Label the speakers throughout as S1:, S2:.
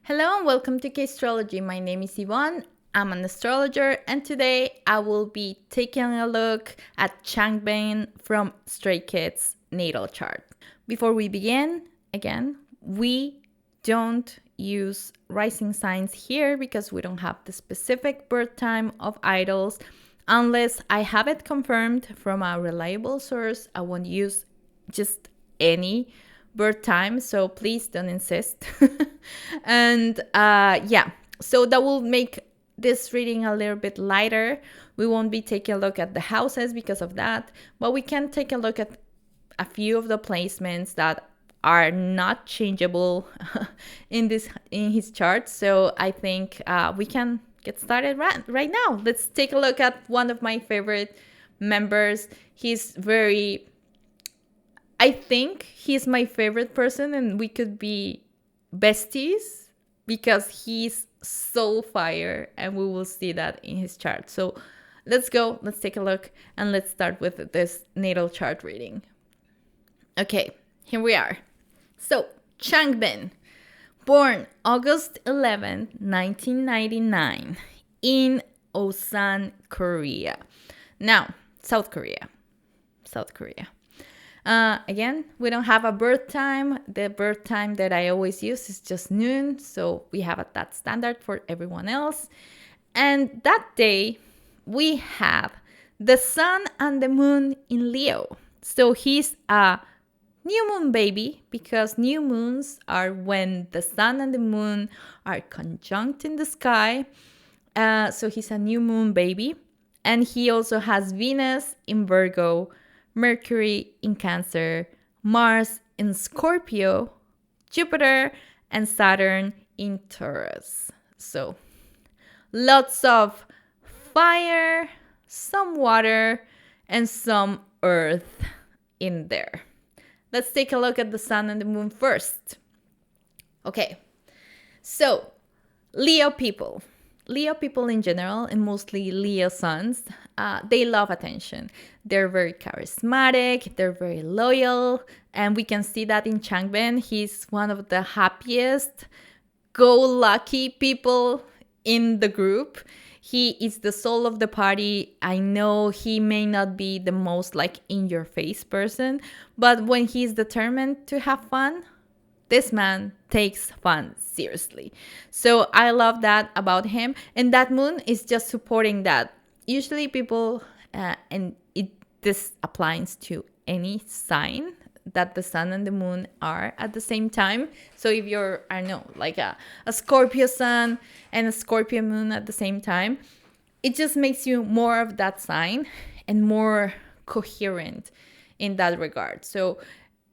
S1: Hello and welcome to K-Strology. My name is Yvonne. I'm an astrologer, and today I will be taking a look at Changbin from Stray Kids' natal chart. Before we begin, again, we don't use rising signs here because we don't have the specific birth time of idols. Unless I have it confirmed from a reliable source, I won't use just any birth time, so please don't insist. And so that will make this reading a little bit lighter. We won't be taking a look at the houses because of that, but we can take a look at a few of the placements that are not changeable in his chart. So I think we can get started right now. Let's take a look at one of my favorite members. I think he's my favorite person, and we could be besties because he's so fire, and we will see that in his chart. So let's take a look, and let's start with this natal chart reading. Okay, here we are. So, Changbin, born August 11, 1999, in Osan, Korea. Now, South Korea. Again, we don't have a birth time. The birth time that I always use is just noon. So we have that standard for everyone else. And that day, we have the sun and the moon in Leo. So he's a new moon baby because new moons are when the sun and the moon are conjunct in the sky. So he's a new moon baby. And he also has Venus in Virgo, Mercury in Cancer, Mars in Scorpio, Jupiter and Saturn in Taurus. So lots of fire, some water, and some earth in there. Let's take a look at the sun and the moon first. Okay, so Leo people in general, and mostly Leo suns, they love attention. They're very charismatic, they're very loyal, and we can see that in Changbin. He's one of the happiest, go-lucky people in the group. He is the soul of the party. I know he may not be the most in-your-face person, but when he's determined to have fun, this man takes fun seriously. So I love that about him. And that moon is just supporting that. Usually people, this applies to any sign that the sun and the moon are at the same time. So if you're, I don't know, like a Scorpio sun and a Scorpio moon at the same time, it just makes you more of that sign and more coherent in that regard. So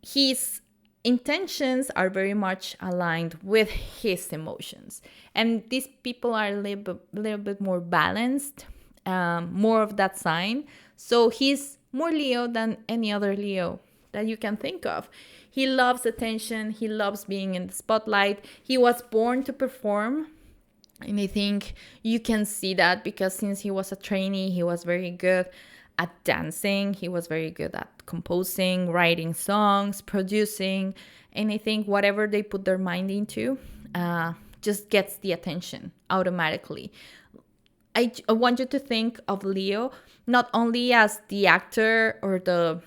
S1: he's intentions are very much aligned with his emotions, and these people are a little bit more balanced, more of that sign. So he's more Leo than any other Leo that you can think of. He loves attention, he loves being in the spotlight, he was born to perform. And I think you can see that because since he was a trainee, he was very good at dancing. He was very good at composing, writing songs, producing. And I think whatever they put their mind into just gets the attention automatically. I want you to think of Leo not only as the actor or the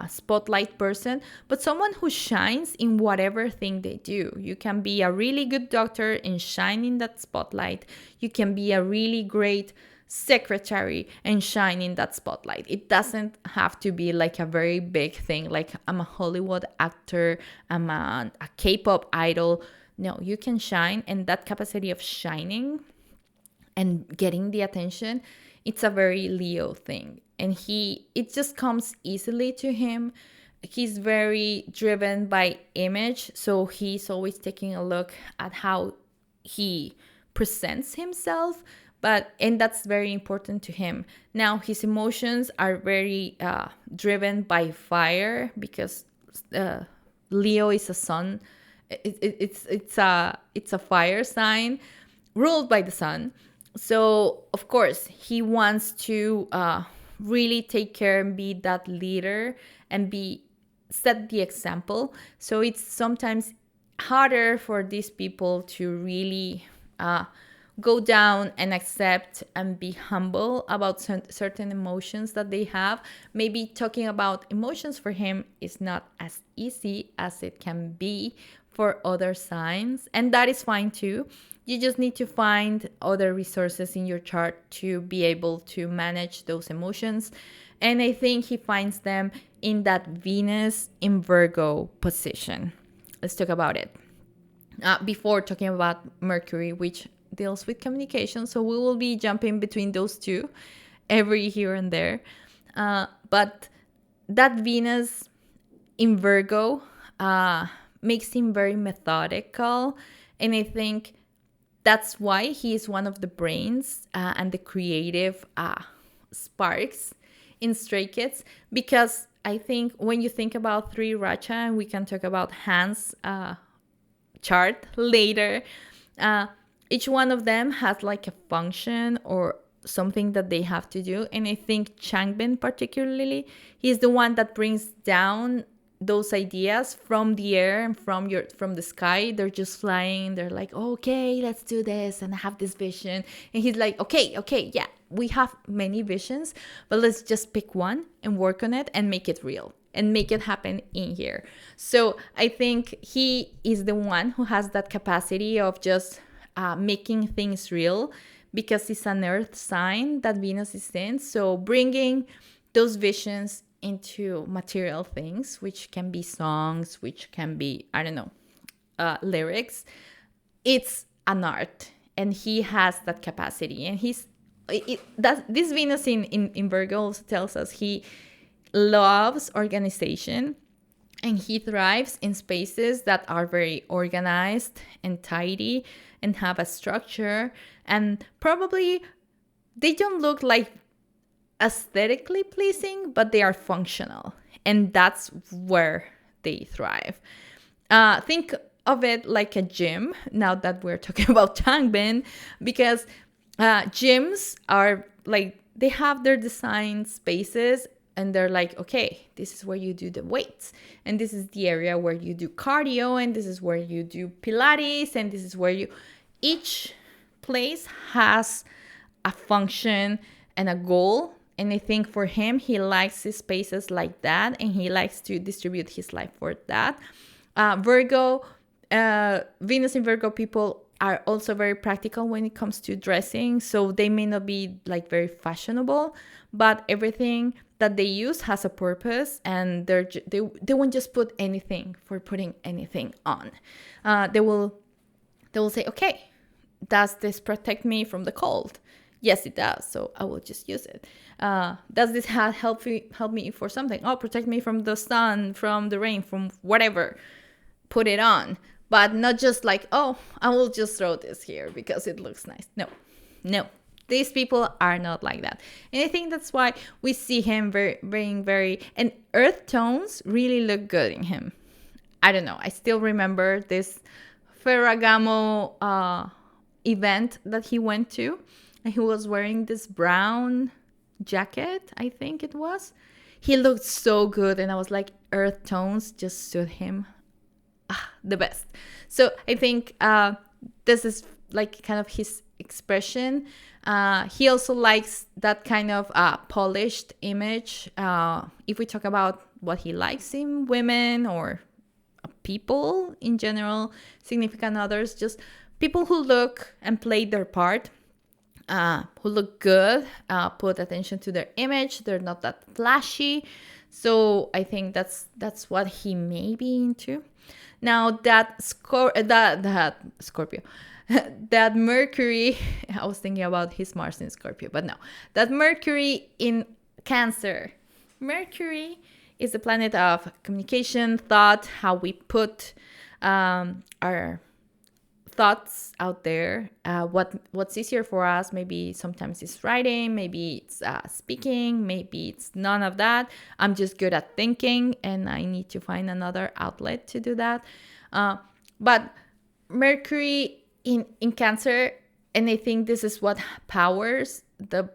S1: spotlight person, but someone who shines in whatever thing they do. You can be a really good doctor and shine in that spotlight. You can be a really great secretary and shine in that spotlight. It doesn't have to be like a very big thing, like I'm a Hollywood actor, I'm a K-pop idol. No, you can shine, and that capacity of shining and getting the attention, it's a very Leo thing. And it just comes easily to him. He's very driven by image, so he's always taking a look at how he presents himself, and that's very important to him. Now his emotions are very driven by fire because Leo is a sun. It's a fire sign ruled by the sun. So of course he wants to really take care and be that leader and set the example. So it's sometimes harder for these people to really go down and accept and be humble about certain emotions that they have. Maybe talking about emotions for him is not as easy as it can be for other signs, and that is fine too. You just need to find other resources in your chart to be able to manage those emotions. And I think he finds them in that Venus in Virgo position. Let's talk about it. Before talking about Mercury, which deals with communication. So we will be jumping between those two every here and there. But that Venus in Virgo makes him very methodical. And I think that's why he is one of the brains and the creative sparks in Stray Kids. Because I think when you think about Three Racha, and we can talk about Hans' chart later, each one of them has like a function or something that they have to do. And I think Changbin particularly, he's the one that brings down those ideas from the air and from the sky. They're just flying. They're like, okay, let's do this and have this vision. And he's like, okay, yeah, we have many visions, but let's just pick one and work on it and make it real and make it happen in here. So I think he is the one who has that capacity of just making things real, because it's an earth sign that Venus is in. So bringing those visions into material things, which can be songs, which can be, I don't know, lyrics. It's an art, and he has that capacity. And this Venus in Virgo also tells us he loves organization, and he thrives in spaces that are very organized and tidy and have a structure, and probably they don't look like aesthetically pleasing, but they are functional, and that's where they thrive. Think of it like a gym, now that we're talking about Changbin, because gyms are like, they have their design spaces, and they're like, okay, this is where you do the weights, and this is the area where you do cardio, and this is where you do Pilates, and this is where you... Each place has a function and a goal. And I think for him, he likes his spaces like that, and he likes to distribute his life for that. Venus in Virgo people are also very practical when it comes to dressing. So they may not be like very fashionable, but everything that they use has a purpose, and they won't just put anything for putting anything on. They will say, okay, does this protect me from the cold? Yes, it does. So I will just use it. Does this help me for something? Oh, protect me from the sun, from the rain, from whatever. Put it on. But not just like, oh, I will just throw this here because it looks nice. No. These people are not like that. And I think that's why we see him very... And earth tones really look good in him. I don't know. I still remember this Ferragamo event that he went to. And he was wearing this brown jacket, I think it was. He looked so good, and I was like, earth tones just suit him the best. So I think this is like kind of his expression. He also likes that kind of polished image. If we talk about what he likes in women or people in general, significant others, just people who look and play their part. Who look good, put attention to their image. They're not that flashy. So I think that's what he may be into. Now that Scorpio, that Mercury, I was thinking about his Mars in Scorpio, but no, that Mercury in Cancer. Mercury is the planet of communication, thought, how we put our thoughts out there, what's easier for us. Maybe sometimes it's writing, maybe it's speaking, maybe it's none of that. I'm just good at thinking, and I need to find another outlet to do that. But Mercury in Cancer, and I think this is what powers the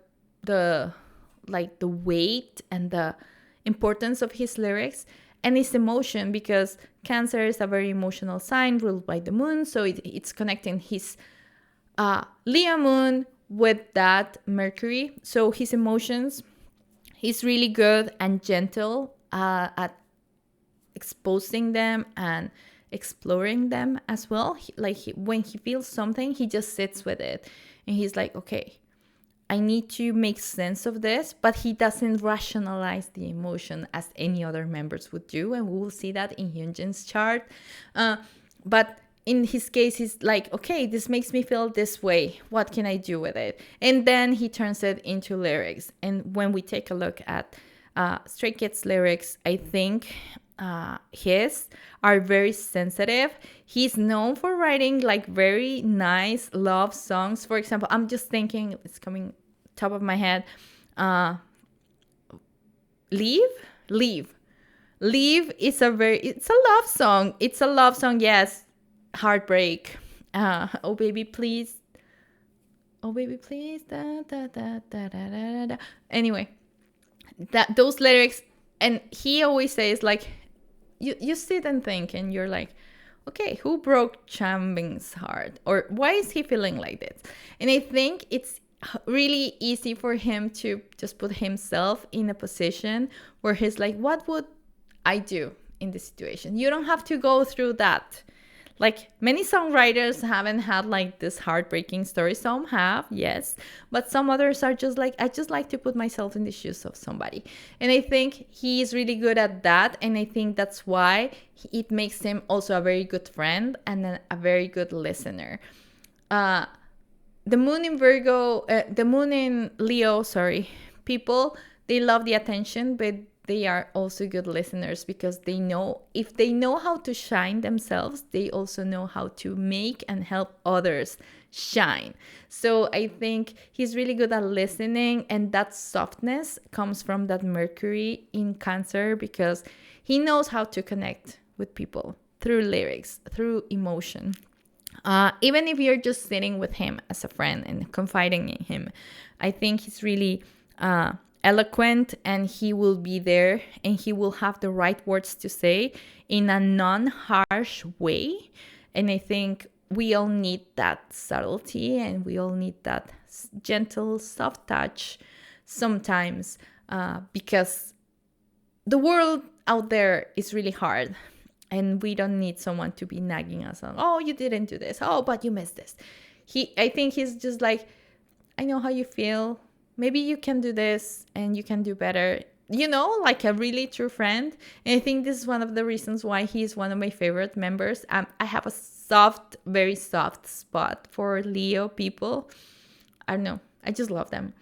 S1: weight and the importance of his lyrics. and it's emotion, because Cancer is a very emotional sign ruled by the moon. So it's connecting his Leo moon with that Mercury. So his emotions, he's really good and gentle at exposing them and exploring them as well. When he feels something, he just sits with it and he's like, okay, I need to make sense of this, but he doesn't rationalize the emotion as any other members would do. And we will see that in Hyunjin's chart. But in his case, he's like, okay, this makes me feel this way. What can I do with it? And then he turns it into lyrics. And when we take a look at Stray Kids lyrics, I think his are very sensitive. He's known for writing like very nice love songs. For example, I'm just thinking, it's coming top of my head, leave is it's a love song. It's a love song, yes. Heartbreak, oh baby please, oh baby please, da, da, da, da, da, da, da. Anyway, those lyrics, and he always says like, you sit and think and you're like, okay, who broke Changbin's heart, or why is he feeling like this? And I think it's really easy for him to just put himself in a position where he's like, what would I do in this situation? You don't have to go through that. Like, many songwriters haven't had like this heartbreaking story. Some have, yes, but some others are just like, I just like to put myself in the shoes of somebody. And I think he's really good at that. And I think that's why it makes him also a very good friend and a very good listener. The moon in Virgo, the moon in Leo, people, they love the attention, but they are also good listeners, because they know, if they know how to shine themselves, they also know how to make and help others shine. So I think he's really good at listening, and that softness comes from that Mercury in Cancer, because he knows how to connect with people through lyrics, through emotion. Even if you're just sitting with him as a friend and confiding in him, I think he's really eloquent, and he will be there, and he will have the right words to say in a non-harsh way. And I think we all need that subtlety, and we all need that gentle, soft touch sometimes, because the world out there is really hard, and we don't need someone to be nagging us on, oh, you didn't do this, oh, but you missed this. I think he's just like, I know how you feel. Maybe you can do this and you can do better. Like a really true friend. And I think this is one of the reasons why he's one of my favorite members. I have a very soft spot for Leo people. I don't know. I just love them.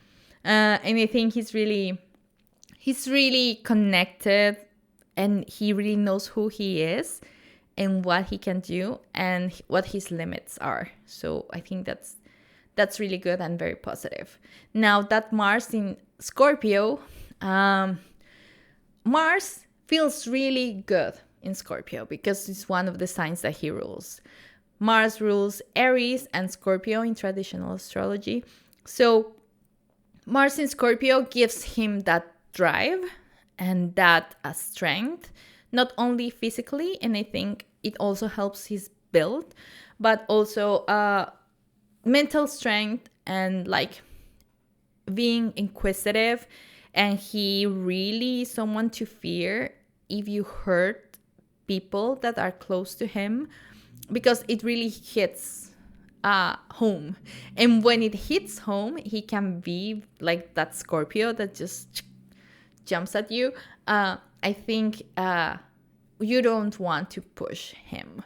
S1: And I think he's really connected, and he really knows who he is and what he can do and what his limits are. So I think that's really good and very positive. Now that Mars in Scorpio, Mars feels really good in Scorpio because it's one of the signs that he rules. Mars rules Aries and Scorpio in traditional astrology. So Mars in Scorpio gives him that drive and that strength, not only physically, and I think it also helps his build, but also mental strength and like being inquisitive. And he really is someone to fear if you hurt people that are close to him, because it really hits home. And when it hits home, he can be like that Scorpio that just jumps at you. I think you don't want to push him.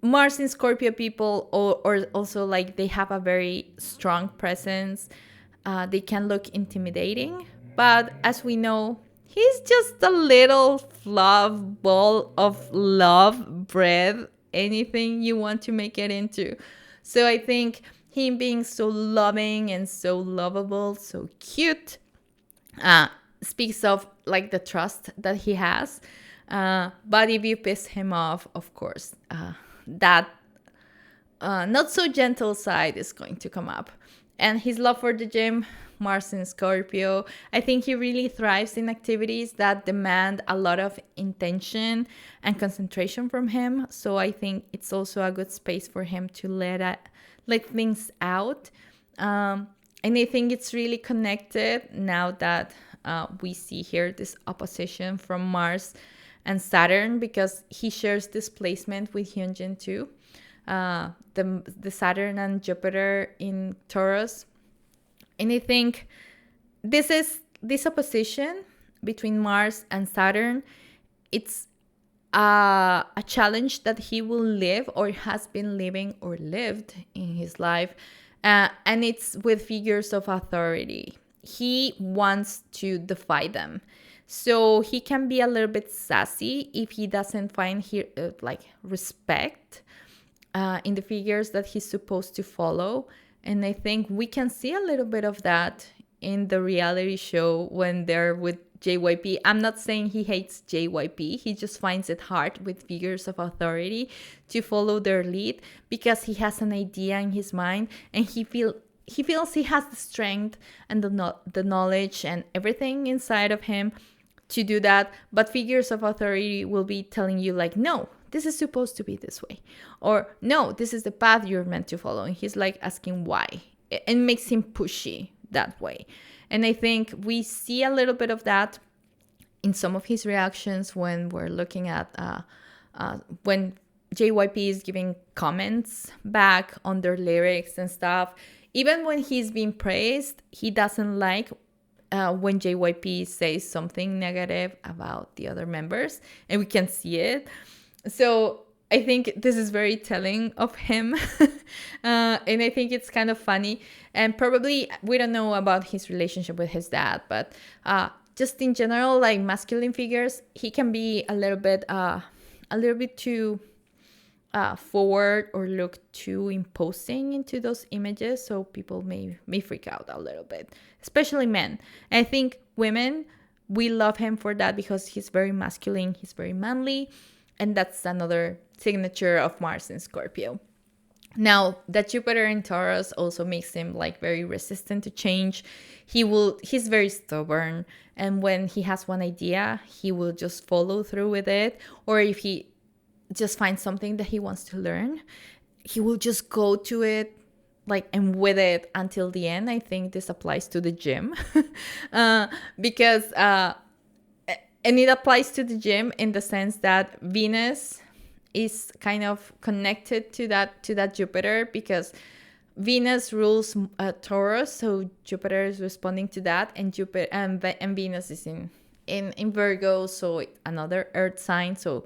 S1: Mars in Scorpio people, or also like they have a very strong presence. They can look intimidating, but as we know, he's just a little fluff ball of love, bread, anything you want to make it into. So I think him being so loving and so lovable, so cute, speaks of like the trust that he has. But if you piss him off, of course, that not so gentle side is going to come up. And his love for the gym, Mars in Scorpio, I think he really thrives in activities that demand a lot of intention and concentration from him. So I think it's also a good space for him to let things out. And I think it's really connected now that we see here this opposition from Mars and Saturn, because he shares this placement with Hyunjin too. The Saturn and Jupiter in Taurus. And I think this opposition between Mars and Saturn, it's a challenge that he will live or has been living or lived in his life. And it's with figures of authority. He wants to defy them. So he can be a little bit sassy if he doesn't find here respect in the figures that he's supposed to follow. And I think we can see a little bit of that in the reality show when they're with JYP. I'm not saying he hates JYP. He just finds it hard with figures of authority to follow their lead because he has an idea in his mind and he feels he has the strength and the knowledge and everything inside of him to do that. But figures of authority will be telling you like, no, this is supposed to be this way. Or no, this is the path you're meant to follow. And he's like asking why. It makes him pushy that way. And I think we see a little bit of that in some of his reactions when we're looking at when JYP is giving comments back on their lyrics and stuff. Even when he's being praised, he doesn't like when JYP says something negative about the other members, and we can see it. So I think this is very telling of him. And I think it's kind of funny. And probably we don't know about his relationship with his dad, but just in general, like masculine figures, he can be a little bit too forward or look too imposing into those images. So people may freak out a little bit, especially men. And I think women, we love him for that because he's very masculine, he's very manly. And that's another signature of Mars in Scorpio. Now, that Jupiter in Taurus also makes him like very resistant to change. He's very stubborn. And when he has one idea, he will just follow through with it. Or if he just finds something that he wants to learn, he will just go to it and with it until the end. I think this applies to the gym because and it applies to the gym in the sense that Venus is kind of connected to that Jupiter, because Venus rules Taurus, so Jupiter is responding to that, and Jupiter and Venus is in Virgo, so another earth sign. So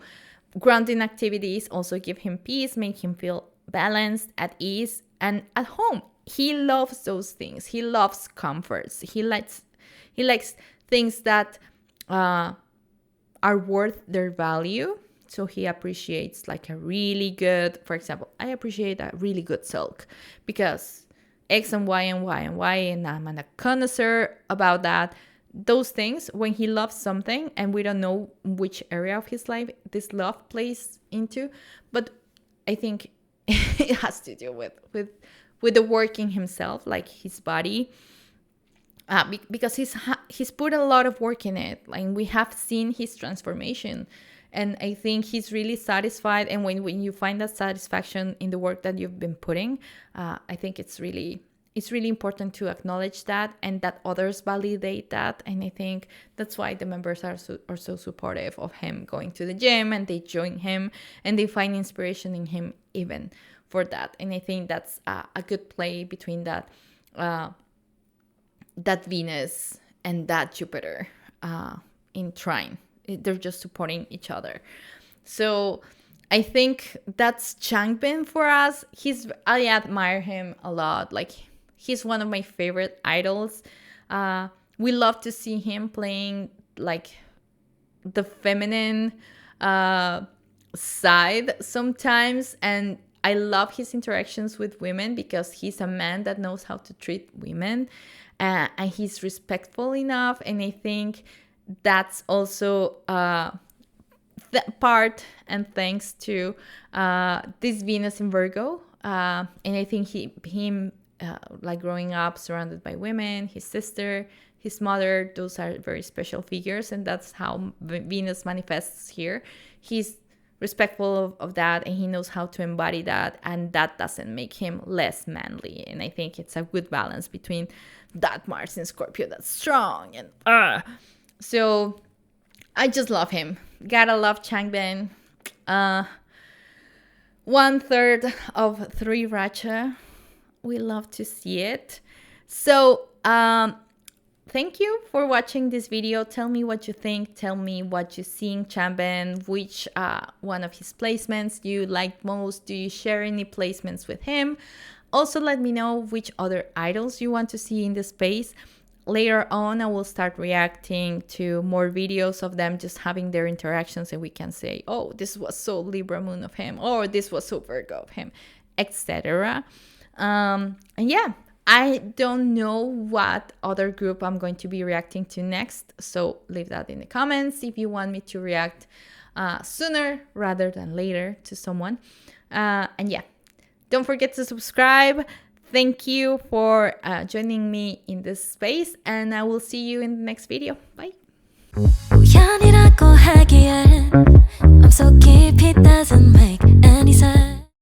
S1: grounding activities also give him peace, make him feel balanced, at ease, and at home. He loves those things. He loves comforts. He likes things that are worth their value. So he appreciates like a really good, for example, I appreciate a really good silk because X and Y and Y and Y, and I'm a connoisseur about that. Those things, when he loves something, and we don't know which area of his life this love plays into, but I think it has to do with the work in himself, like his body. Because he's put a lot of work in it. Like we have seen his transformation, and I think he's really satisfied. And when you find that satisfaction in the work that you've been putting, I think it's really important to acknowledge that and that others validate that. And I think that's why the members are so supportive of him going to the gym, and they join him and they find inspiration in him even for that. And I think that's a good play between that Venus and that Jupiter in trine. They're just supporting each other. So I think that's Changbin for us. I admire him a lot. Like he's one of my favorite idols. We love to see him playing like the feminine side sometimes, and I love his interactions with women because he's a man that knows how to treat women. And he's respectful enough, and I think that's also part and thanks to this Venus in Virgo, and I think him like growing up surrounded by women, his sister, his mother. Those are very special figures, and that's how Venus manifests here. He's respectful of that, and he knows how to embody that, and that doesn't make him less manly. And I think it's a good balance between that Mars in Scorpio that's strong and so I just love him. Gotta love Changbin. 1/3 of 3 Racha. We love to see it. So thank you for watching this video. Tell me what you think. Tell me what you see in Changbin, which one of his placements you like most. Do you share any placements with him? Also, let me know which other idols you want to see in the space. Later on, I will start reacting to more videos of them just having their interactions, and we can say, oh, this was so Libra moon of him, or this was so Virgo of him, etc. And yeah, I don't know what other group I'm going to be reacting to next, so leave that in the comments if you want me to react sooner rather than later to someone. And yeah, don't forget to subscribe. Thank you for joining me in this space, and I will see you in the next video. Bye. 우연이라고 하기엔 I'm so 깊이 doesn't make